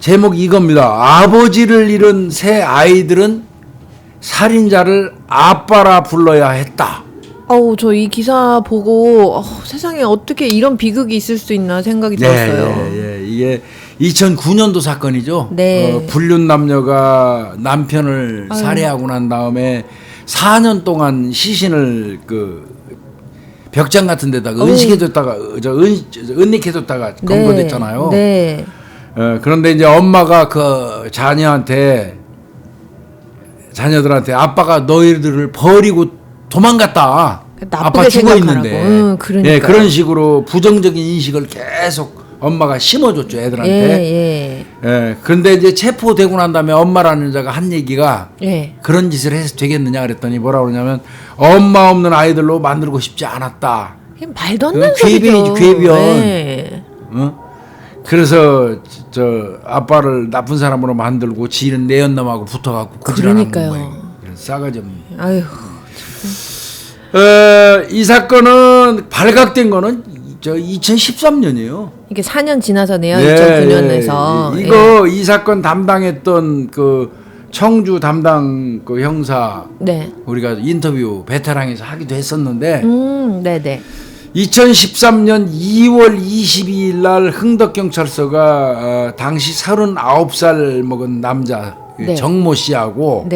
제목이 이겁니다. 아버지를 잃은 새 아이들은 살인자를 아빠라 불러야 했다. 저 이 기사 보고 세상에 어떻게 이런 비극이 있을 수 있나 생각이 들었어요. 이게 2009년도 사건이죠. 네. 불륜 남녀가 남편을 살해하고 난 다음에 4년 동안 시신을 그 벽장 같은 데다가 은식해뒀다가 은닉해뒀다가 검거됐잖아요. 네. 그런데 이제 엄마가 그 자녀들한테 아빠가 너희들을 버리고 도망갔다. 아빠 죽어 있는데. 그러니까요. 그런 식으로 부정적인 인식을 계속 엄마가 심어줬죠, 애들한테. 그런데 이제 체포되고 난 다음에 엄마라는 여자가 한 얘기가 그런 짓을 해서 되겠느냐 그랬더니 뭐라 그러냐면 엄마 없는 아이들로 만들고 싶지 않았다. 말도 안 되는 소리죠. 괴변이지, 괴변. 그래서 저 아빠를 나쁜 사람으로 만들고 지는 내연남하고 붙어갖고 그지랄하는 거예요. 싸가지 없는. 아유. 이 사건은 발각된 거는 2013년이에요. 이게 4년 지나서네요. 2009년에서. 이 사건 담당했던 그 청주 담당 그 형사 우리가 인터뷰 베테랑에서 하기도 했었는데 네네. 2013년 2월 22일 날 흥덕경찰서가 당시 39살 먹은 남자 정모 씨하고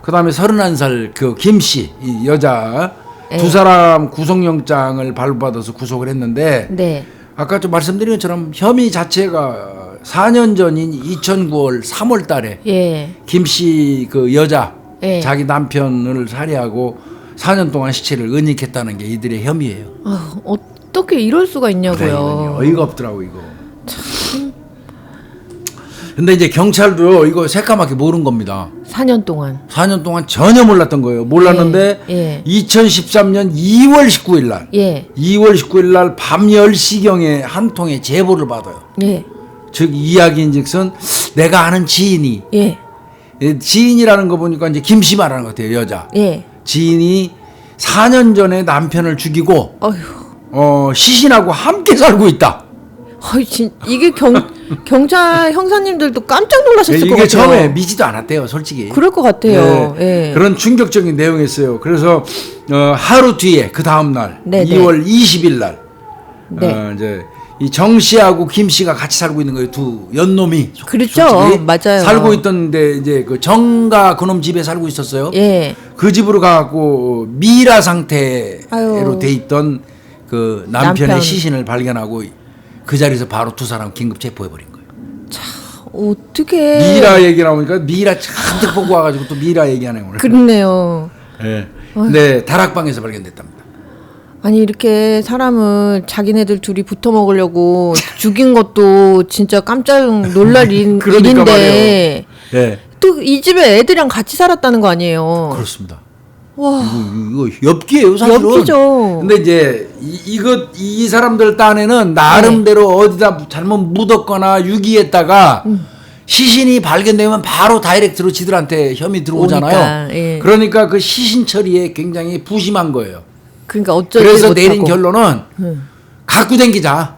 그다음에 31살 그 김 씨 이 여자 두 사람 구속영장을 발부받아서 구속을 했는데 아까 좀 말씀드린 것처럼 혐의 자체가 4년 전인 2009월 3월 달에 김 씨 그 여자 자기 남편을 살해하고 4년 동안 시체를 은닉했다는 게 이들의 혐의예요. 어떻게 이럴 수가 있냐고요. 그래, 어이가 없더라고 이거. 근데 이제 경찰도 이거 새까맣게 모른 겁니다. 4년 동안 전혀 몰랐던 거예요. 몰랐는데 2013년 2월 19일 날 2월 19일 날 밤 10시경에 한 통의 제보를 받아요. 즉 이야기인즉슨 내가 아는 지인이 지인이라는 거 보니까 이제 김씨 말하는 것 같아요. 여자 지인이 4년 전에 남편을 죽이고 시신하고 함께 살고 있다. 이게 경찰 형사님들도 깜짝 놀라셨을 것 같아요. 이게 처음에 믿지도 않았대요, 솔직히. 그럴 것 같아요. 그런 충격적인 내용이었어요. 그래서 하루 뒤에 그 다음 날 2월 20일 날 이제 이 정 씨하고 김 씨가 같이 살고 있는 거예요. 두 연놈이. 그렇죠. 솔직히. 맞아요. 살고 있던데 이제 그 정가 그놈 집에 살고 있었어요. 그 집으로 가고 미라 상태로 돼 있던 그 남편의 시신을 발견하고 그 자리에서 바로 두 사람 긴급 체포해버린 거예요. 참 어떻게 미라 얘기 나오니까 미라 잔뜩 보고 와가지고 또 미라 얘기하네 오늘. 그렇네요. 네, 다락방에서 발견됐답니다. 아니 이렇게 사람을 자기네들 둘이 붙어 먹으려고 죽인 것도 진짜 깜짝 놀랄 일인데 또 이 집에 애들이랑 같이 살았다는 거 아니에요? 그렇습니다. 와, 이거 엽기예요, 사실은. 엽기죠. 근데 이제 이 사람들 딴에는 나름대로 어디다 잘못 묻었거나 유기했다가 시신이 발견되면 바로 다이렉트로 지들한테 혐의 들어오잖아요. 그러니까 그 시신 처리에 굉장히 부심한 거예요. 그러니까 어쩌지 그래서 못하고. 내린 결론은 갖고 댕기자.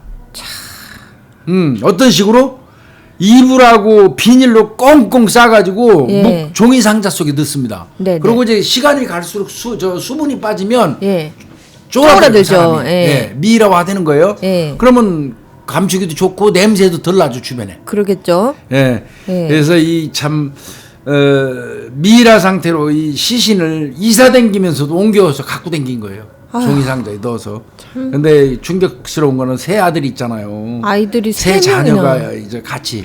어떤 식으로? 이불하고 비닐로 꽁꽁 싸가지고 종이 상자 속에 넣습니다. 그리고 이제 시간이 갈수록 수분이 빠지면 쪼그라들죠. 미라화 되는 거예요. 그러면 감추기도 좋고 냄새도 덜 나죠 주변에. 그러겠죠. 그래서 이 참 미라 상태로 이 시신을 이사 댕기면서도 옮겨서 갖고 댕긴 거예요. 종이 상자에 넣어서. 근데 충격스러운 거는 새 아들이 있잖아요. 아이들이 새 자녀가 이제 같이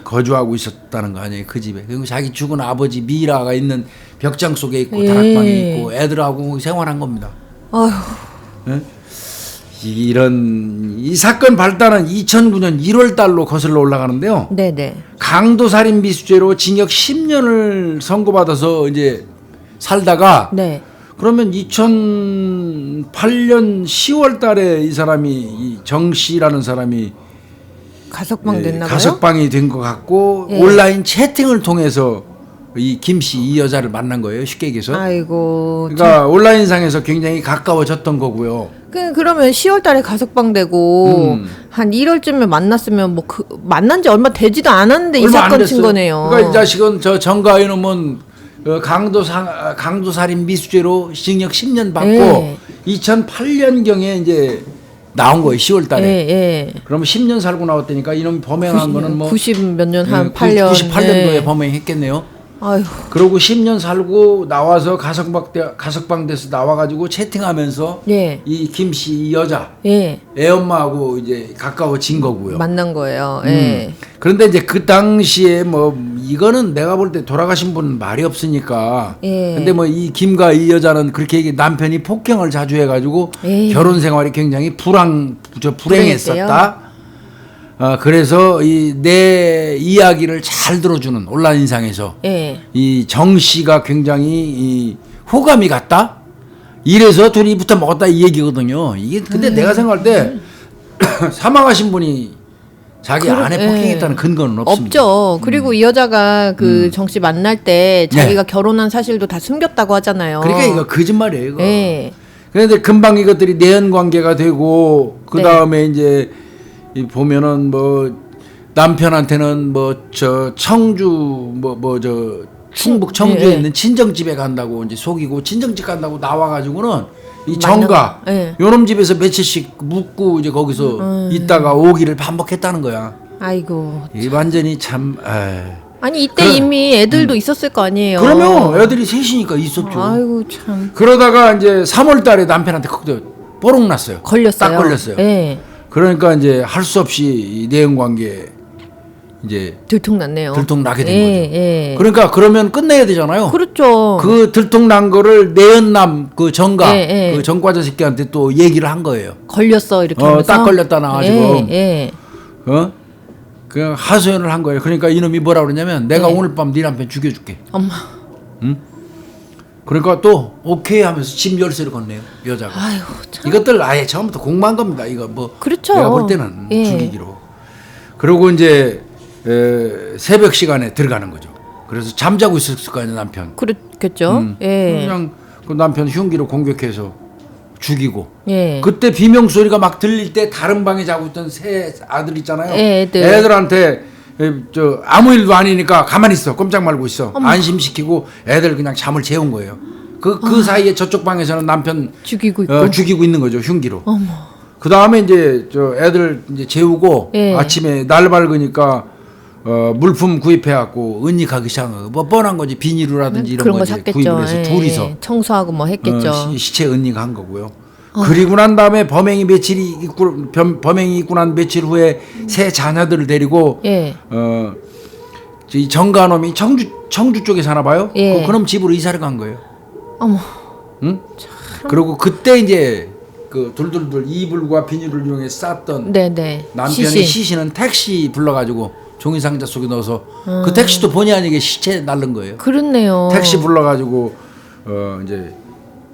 거주하고 있었다는 거 아니에요, 그 집에. 그리고 자기 죽은 아버지 미라가 있는 벽장 속에 있고 다락방에 있고 애들하고 생활한 겁니다. 이 사건 발단은 2009년 1월 달로 거슬러 올라가는데요. 강도 살인 미수죄로 징역 10년을 선고받아서 이제 살다가 그러면 2008년 10월 달에 이 사람이 이 정 씨라는 사람이 가석방 됐나 봐요? 가석방이 된 것 같고 온라인 채팅을 통해서 이 김씨 이 여자를 만난 거예요. 쉽게 얘기해서. 아이고. 그러니까 온라인상에서 굉장히 가까워졌던 거고요. 그러면 10월달에 가석방 되고 한 1월쯤에 만났으면 뭐 만난 지 얼마 되지도 않았는데 이 사건 친 거네요. 그러니까 이 자식은 저 정가은 이놈은 강도살인 미수죄로 징역 10년 받고 2008년경에 이제 나온 거예요. 10월달에. 그러면 10년 살고 나왔다니까 이놈이 범행한 거는 뭐 90 몇 년 한 8년. 98년도에 범행했겠네요. 아휴. 그러고 10년 살고 나와서 가석방돼서 나와가지고 채팅하면서 이 김씨 이 여자 애엄마하고 이제 가까워진 거고요. 만난 거예요. 그런데 이제 그 당시에 뭐 이거는 내가 볼 때 돌아가신 분은 말이 없으니까. 근데 뭐 이 김과 이 여자는 그렇게 얘기 남편이 폭행을 자주 해가지고 결혼 생활이 굉장히 불행했었다. 그래서 내 이야기를 잘 들어주는 온라인상에서 이 정 씨가 굉장히 이 호감이 갔다. 이래서 둘이 붙어 먹었다 이 얘기거든요. 이게 근데 내가 생각할 때 사망하신 분이 자기 아내 폭행했다는 근거는 없습니다. 없죠. 그리고 이 여자가 그 정 씨 만날 때 자기가 결혼한 사실도 다 숨겼다고 하잖아요. 그러니까 이거 거짓말이에요. 이거. 그런데 금방 이것들이 내연 관계가 되고 그 다음에 이제 보면은 뭐 남편한테는 뭐 저 청주 충북 청주에 있는 친정집에 간다고 이제 속이고 친정집 간다고 나와가지고는 이 정가 요놈 집에서 며칠씩 묵고 이제 거기서 있다가 오기를 반복했다는 거야. 아이고. 이 완전히 참. 아니 이때 이미 애들도 있었을 거 아니에요. 그러면 애들이 셋이니까 있었죠. 아이고 참. 그러다가 이제 3월달에 남편한테 뽀록 났어요. 걸렸어요. 딱 걸렸어요. 그러니까 이제 할 수 없이 이 내연 관계 이제 들통났네요. 들통나게 된 거죠. 그러니까 그러면 끝내야 되잖아요. 그렇죠. 그 들통난 거를 내연남 그 정가 그 정과자 새끼한테 또 얘기를 한 거예요. 걸렸어 이렇게 하면서. 딱 걸렸다 나가지고 그냥 하소연을 한 거예요. 그러니까 이놈이 뭐라 그러냐면 내가 오늘 밤 네 남편 죽여줄게. 엄마. 응? 그러니까 또 오케이 하면서 집 열쇠를 건네요 여자가. 아이고, 참. 이것들 아예 처음부터 공모한 겁니다. 이거 뭐 그렇죠. 내가 볼 때는 죽이기로. 그리고 이제 새벽 시간에 들어가는 거죠. 그래서 잠자고 있었을 거 아니에요 남편. 그렇겠죠. 그냥 그 남편 흉기로 공격해서 죽이고. 그때 비명 소리가 막 들릴 때 다른 방에 자고 있던 새 아들 있잖아요. 애들한테 저 아무 일도 아니니까 가만히 있어. 꼼짝 말고 있어. 어머. 안심시키고 애들 그냥 잠을 재운 거예요. 그 사이에 저쪽 방에서는 남편 죽이고 있고 죽이고 있는 거죠 흉기로. 어머. 그 다음에 이제 저 애들 이제 재우고 아침에 날 밝으니까 물품 구입해갖고 은닉하기 시작한 거. 뭐 뻔한 거지 비닐루라든지 이런 거 이제 구입을 해서 둘이서 청소하고 뭐 했겠죠. 시체 은닉한 거고요. 그리고 난 다음에 범행이 있고 난 며칠 후에 새 자녀들을 데리고 이 정가놈이 청주 쪽에 사나 봐요. 그럼 집으로 이사를 간 거예요. 어머. 응? 그리고 그때 이제 그 둘둘둘 이불과 비닐을 이용해 쌌던 남편의 시신은 택시 불러가지고 종이 상자 속에 넣어서 그 택시도 본의 아니게 시체 날른 거예요. 그렇네요. 택시 불러가지고 이제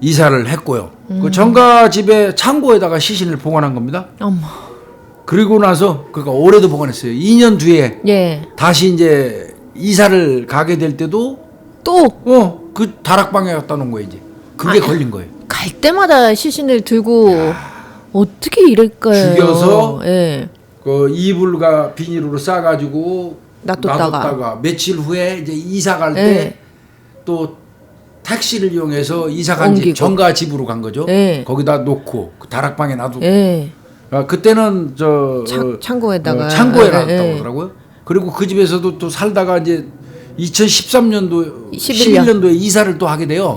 이사를 했고요. 그 정가 집에 창고에다가 시신을 보관한 겁니다. 어머. 그리고 나서 그러니까 올해도 보관했어요. 2년 뒤에 다시 이제 이사를 가게 될 때도 또 그 다락방에 갖다 놓은 거예요. 이제 그게 걸린 거예요. 갈 때마다 시신을 들고 어떻게 이럴까요? 죽여서 그 이불과 비닐로 싸가지고 놔뒀다가 며칠 후에 이제 이사 갈 때 또 택시를 이용해서 이사 간 집 정가 집으로 간 거죠. 거기다 놓고 그 다락방에 놔두고. 그때는 창고에다가 놨다고 하더라고요. 그리고 그 집에서도 또 살다가 이제 2013년도 11년도에 이사를 또 하게 돼요.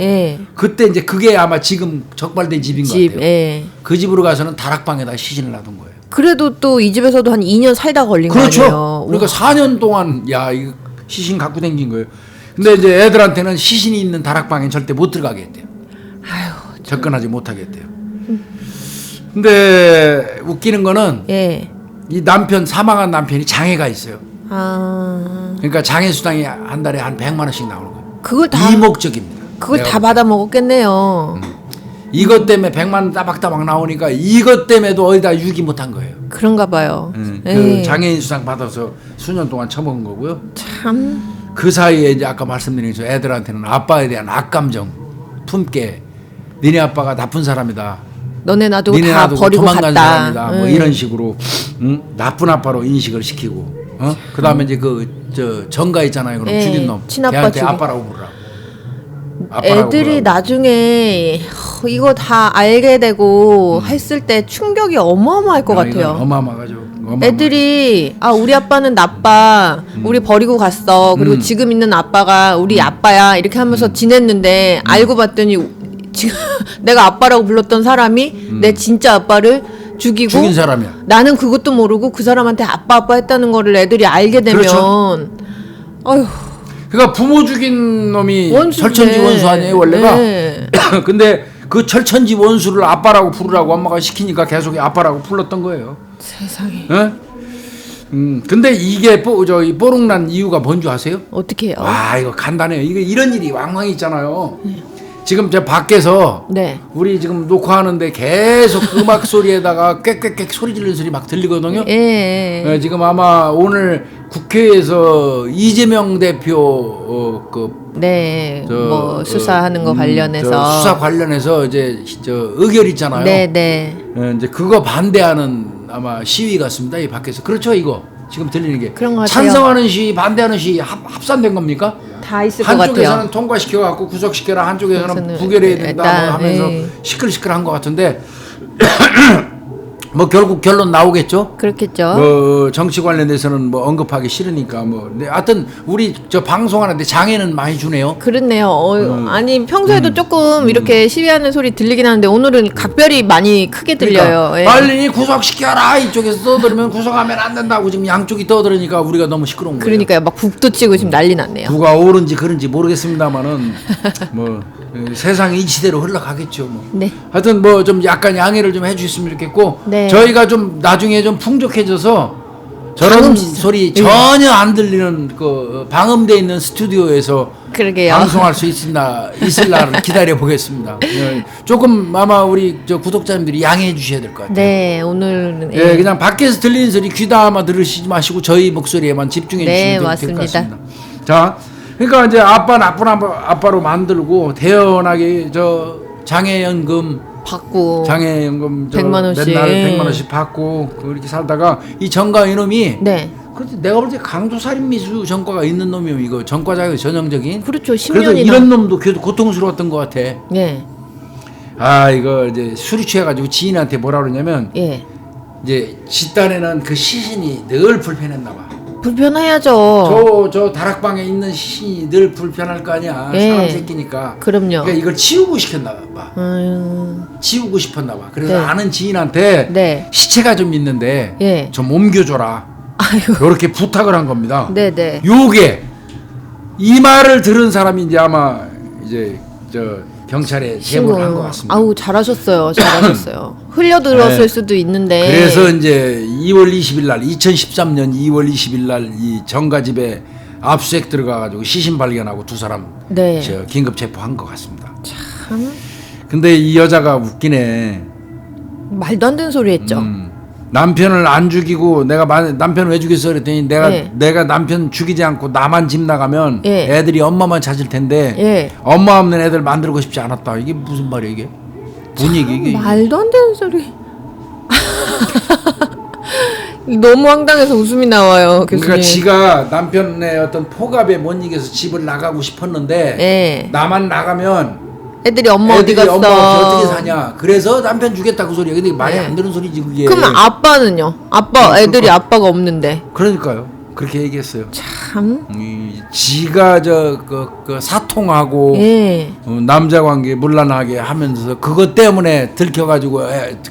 그때 이제 그게 아마 지금 적발된 집인 것 같아요. 그 집으로 가서는 다락방에다 시신을 놔둔 거예요. 그래도 또 이 집에서도 한 2년 살다 걸린 그렇죠. 거예요. 그러니까 4년 동안 이거 시신 갖고 댕긴 거예요. 근데 이제 애들한테는 시신이 있는 다락방에 절대 못 들어가게 했대요. 아유, 접근하지 못하게 했대요. 근데 웃기는 거는 이 사망한 남편이 장애가 있어요. 그러니까 장애 수당이 한 달에 한 100만 원씩 나오는 거예요. 그걸 다 이목적입니다. 그걸 다 받아 먹었겠네요. 이것 때문에 100만 원 따박따박 나오니까 이것 때문에도 어디다 유기 못한 거예요. 그런가 봐요. 그 장애인 수당 받아서 수년 동안 처먹은 거고요. 참. 그 사이에 이제 아까 말씀드린 저 애들한테는 아빠에 대한 악감정 품게 니네 아빠가 나쁜 사람이다. 너네 놔두고 니네 다 놔두고 버리고 도망간 갔다. 사람이다. 뭐 이런 식으로 나쁜 아빠로 인식을 시키고 그다음에 이제 저 정가 있잖아요. 그럼 죽인 놈 친아빠 걔한테 죽인. 아빠라고 부르라고. 아빠라고 애들이 부르라고. 나중에 이거 다 알게 되고 했을 때 충격이 어마어마할 것 이건 같아요. 어마어마하죠. 애들이 우리 아빠는 나빠, 우리 버리고 갔어. 그리고 지금 있는 아빠가 우리 아빠야 이렇게 하면서 지냈는데 알고 봤더니 지금 내가 아빠라고 불렀던 사람이 내 진짜 아빠를 죽이고 죽인 사람이야. 나는 그것도 모르고 그 사람한테 아빠 했다는 거를 애들이 알게 되면 그렇죠. 어휴. 그러니까 부모 죽인 놈이 원수인데. 철천지 원수 아니에요 원래가. 네. 근데 그 철천지 원수를 아빠라고 부르라고 엄마가 시키니까 계속 아빠라고 불렀던 거예요. 세상에. 예? 근데 이게 저기 뽀록난 이유가 뭔지 아세요? 어떻게 해요? 아 이거 간단해요. 이거 이런 일이 왕왕 있잖아요. 지금 저 밖에서 네. 우리 지금 녹화하는데 계속 음악 소리에다가 꽥꽥꽥 소리 지르는 소리 막 들리거든요. 예. 지금 아마 오늘 국회에서 이재명 대표 네. 뭐 수사하는 거 관련해서 저 수사 관련해서 이제 저 의결 있잖아요. 네. 이제 그거 반대하는 아마 시위 같습니다. 이 밖에서 그렇죠 이거 지금 들리는 게 그런 것 같아요. 찬성하는 시위 반대하는 시위 합산된 겁니까? 다 있을 것 한쪽에서는 같아요. 통과시켜 갖고 구속시켜라 한쪽에서는 그래서는 부결해야 된다 일단, 뭐 하면서 예. 시끌시끌한 것 같은데 뭐 결국 결론 나오겠죠. 그렇겠죠. 뭐 정치 관련돼서는 뭐 언급하기 싫으니까 뭐 근데 하여튼 우리 저 방송하는데 장애는 많이 주네요. 그렇네요. 아니 평소에도 조금 이렇게 시위하는 소리 들리긴 하는데 오늘은 각별히 많이 크게 들려요. 그러니까 예. 빨리 구속시켜라 이쪽에서 떠들면 구속하면 안 된다고 지금 양쪽이 떠들으니까 우리가 너무 시끄러운 거예요. 그러니까요. 막 북도 치고 지금 난리 났네요. 누가 옳은지 그른지 모르겠습니다만은 뭐 세상이 이치대로 흘러가겠죠. 뭐. 네. 하여튼 뭐 좀 약간 양해를 좀 해주셨으면 좋겠고 네. 저희가 좀 나중에 좀 풍족해져서 저런 방음 소리 전혀 안 들리는 그 방음돼 있는 스튜디오에서 그러게요. 방송할 수 있을 날을 기다려 보겠습니다. 조금 아마 우리 저 구독자님들이 양해해 주셔야 될 것 같아요. 네, 오늘은 예, 그냥 밖에서 들리는 소리 귀담아 들으시지 마시고 저희 목소리에만 집중해 네, 주시면 될 것 맞습니다. 같습니다. 자, 그러니까 이제 아빠 나쁜 아빠로 만들고 태연하게 저 장애연금 받고 장애연금 100만 원씩. 맨날 100만 원씩 받고 그렇게 살다가 이 정가 이놈이 네. 그런데 내가 볼 때 강도살인미수 전과가 있는 놈이요. 이거 전과 자격 전형적인. 그렇죠. 그래도 10년이나. 이런 놈도 그래도 고통스러웠던 것 같아. 네. 아 이거 이제 술이 취해가지고 지인한테 뭐라 그러냐면 예. 이제 집단에는 그 시신이 늘 불편했나 봐. 불편해야죠. 저 다락방에 있는 시신이 늘 불편할 거 아니야. 예. 사람 새끼니까. 그럼요. 그러니까 이걸 치우고 시켰나 봐. 치우고 싶었나 봐. 그래서 네. 아는 지인한테 네. 시체가 좀 있는데 예. 좀 옮겨줘라. 아이고. 이렇게 부탁을 한 겁니다. 네네. 요게 이 말을 들은 사람이 이제 아마 이제 저 경찰에 제보를 한 것 같습니다. 아우 잘하셨어요. 잘하셨어요. 흘려들었을 네. 수도 있는데. 그래서 이제 2월 20일 날 2013년 2월 20일 날 이 정가집에 압수수색 들어가가지고 시신 발견하고 두 사람 네. 저 긴급 체포한 것 같습니다. 참 근데 이 여자가 웃기네. 말도 안 되는 소리 했죠. 남편을 안 죽이고 내가 남편 왜 죽였어 그랬더니 네. 내가 남편 죽이지 않고 나만 집 나가면 예. 애들이 엄마만 찾을 텐데 예. 엄마 없는 애들 만들고 싶지 않았다. 이게 무슨 말이야 이게? 뭔 얘기 이게? 말도 안 되는 소리. 너무 황당해서 웃음이 나와요. 교수님. 그러니까 지가 남편의 어떤 포갑에 못 이겨서 집을 나가고 싶었는데 예. 나만 나가면 애들이 엄마 어디 애들이 갔어? 엄마 어떻게 사냐. 그래서 남편 주겠다 그 소리야. 근데 말이 네. 안 되는 소리지 그게. 그럼 아빠는요? 아빠 애들이 아빠가 없는데. 그러니까요. 그렇게 얘기했어요. 참. 지가 그 사통하고 예. 남자 관계 문란하게 하면서 그것 때문에 들켜가지고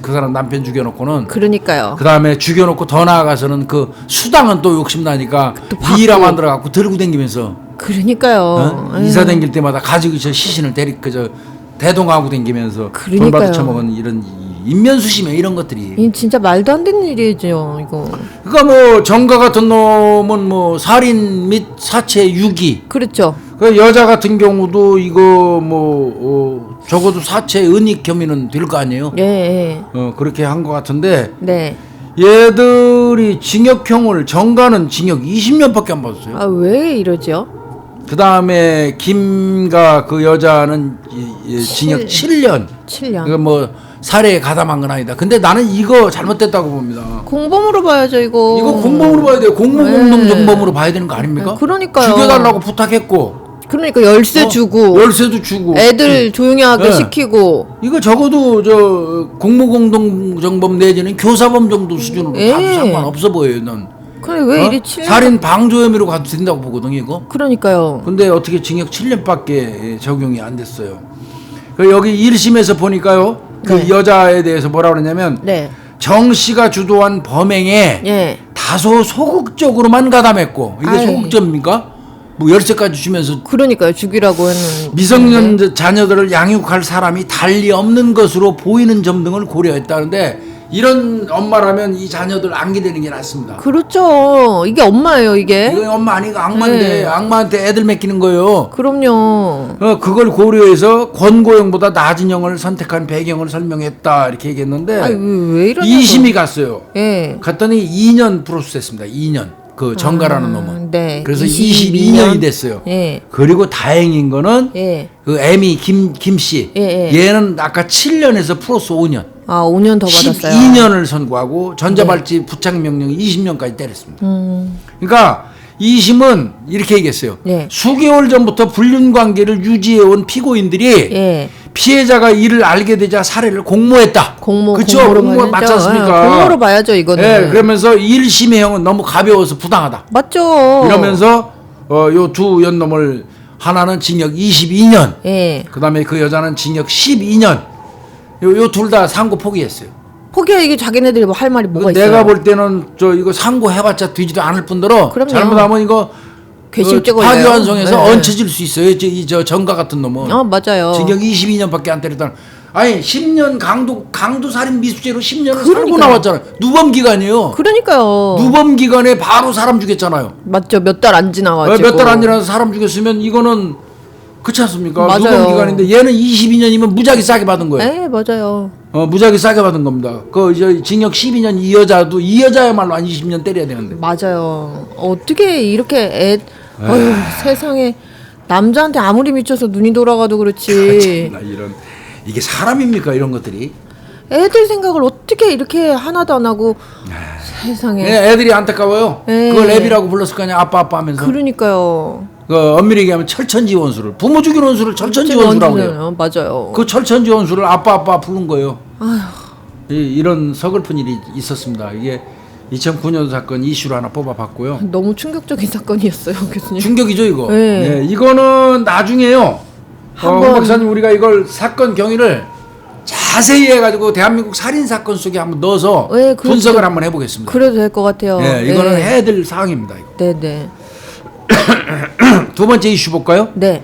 그 사람 남편 죽여놓고는 그러니까요. 그 다음에 죽여놓고 더 나아가서는 그 수당은 또 욕심나니까 또 받고. 미이라 만들어갖고 들고 다니면서 그러니까요. 이사 다닐 때마다 가지고 저 시신을 대동하고 다니면서 돈 그러니까요. 받아 처먹은 이런 인면수심에 이런 것들이. 이 진짜 말도 안 되는 일이죠, 이거. 그러니까 뭐 정가 같은 놈은 뭐 살인 및 사체 유기. 그렇죠. 그 여자 같은 경우도 이거 뭐 적어도 사체 은닉 혐의는 될 거 아니에요. 예. 그렇게 한 것 같은데 네. 얘들이 징역형을 정가는 징역 20년밖에 안 받았어요. 아, 왜 이러죠? 그 다음에 김가 그 여자는 징역 7년. 7년. 이거 뭐 살해에 가담한 건 아니다. 근데 나는 이거 잘못됐다고 봅니다. 공범으로 봐야죠 이거. 이거 공범으로 봐야 돼요. 공무공동정범으로 봐야 되는 거 아닙니까? 네, 그러니까요. 죽여달라고 부탁했고. 그러니까 열쇠 주고. 열쇠도 주고. 애들 조용히 하게 시키고. 이거 적어도 저 공무공동정범 내지는 교사범 정도 수준으로 가도 상관없어 보여요. 난. 그래 왜 이리 7년? 살인 방조 혐의로 가도 된다고 보거든요 이거. 그러니까요. 근데 어떻게 징역 7년밖에 적용이 안 됐어요. 그 여기 1심에서 보니까요. 그 여자에 대해서 뭐라고 그러냐면 정 씨가 주도한 범행에 다소 소극적으로만 가담했고 이게 소극적입니까? 뭐 열쇠까지 주면서 그러니까요. 죽이라고 하는 미성년 자녀들을 양육할 사람이 달리 없는 것으로 보이는 점 등을 고려했다는데 이런 엄마라면 이 자녀들 안 기대는 게 낫습니다. 그렇죠. 이게 엄마예요, 이게. 이거 엄마 아니가 악마인데 악마한테 애들 맡기는 거예요. 그럼요. 그걸 고려해서 권고형보다 낮은 형을 선택한 배경을 설명했다 이렇게 얘기했는데 왜 이러냐고. 2심이 갔어요. 갔더니 2년 프로세스입니다. 2년. 그 정가라는 놈은. 그래서 22년이 됐어요. 그리고 다행인 거는 그 애미 김씨 얘는 아까 7년에서 플러스 5년. 5년 더 받았어요. 12년을 선고하고 전자발찌 부착 명령 20년까지 때렸습니다. 그러니까 2심은 이렇게 얘기했어요. 수개월 전부터 불륜 관계를 유지해온 피고인들이 피해자가 이를 알게 되자 살해를 공모했다. 그렇죠. 공모 맞지 않습니까? 공모로 봐야죠 이거는. 그러면서 1심의 형은 너무 가벼워서 부당하다. 맞죠. 이러면서 요 두 연놈을 하나는 징역 22년. 그다음에 그 여자는 징역 12년. 요 둘 다 상고 포기했어요. 포기야 이게 자기네들이 뭐 할 말이 뭐가 있어요? 내가 볼 때는 저 이거 상고 해봤자 뒤지도 않을 뿐더러 그럼요. 잘못하면 이거 괘씸죄고 파기환송해서 얹혀질 수 있어요. 저 정가 같은 놈은. 맞아요. 징역 22년밖에 안 때렸다. 아니 10년 강도 살인 미수죄로 10년을 살고 나왔잖아요. 누범 기간이에요. 그러니까요. 누범 기간에 바로 사람 죽였잖아요. 맞죠. 몇 달 안 지나가지고. 몇 달 안 지나서 사람 죽였으면 이거는 그렇지 않습니까? 맞아요. 누범 기간인데 얘는 22년이면 무작위 싸게 받은 거예요. 네, 맞아요. 무작위 싸게 받은 겁니다. 그 이제 징역 12년 이 여자야말로 한 20년 때려야 되는데. 맞아요. 어떻게 이렇게 어휴, 세상에 남자한테 아무리 미쳐서 눈이 돌아가도 그렇지. 참나 이게 사람입니까 이런 것들이? 애들 생각을 어떻게 이렇게 하나도 안 하고 세상에. 애들이 안타까워요. 그걸 애비라고 불렀을 거 아니야. 아빠 하면서. 그러니까. 그 엄밀히 얘기하면 철천지 원수를 부모 죽인 원수를 철천지 원수라고 해요. 맞아요. 그 철천지 원수를 아빠 부른 거예요. 이런 서글픈 일이 있었습니다. 이게 2009년 사건 이슈로 하나 뽑아봤고요. 너무 충격적인 사건이었어요, 교수님. 충격이죠 이거. 이거는 나중에요. 홍 박사님 우리가 이걸 사건 경위를 자세히 해가지고 대한민국 살인 사건 속에 한번 넣어서 분석을 한번 해보겠습니다. 그래도 될 것 같아요. 이거는 해야 될 사항입니다. 이거. 네네. 두 번째 이슈 볼까요? 네.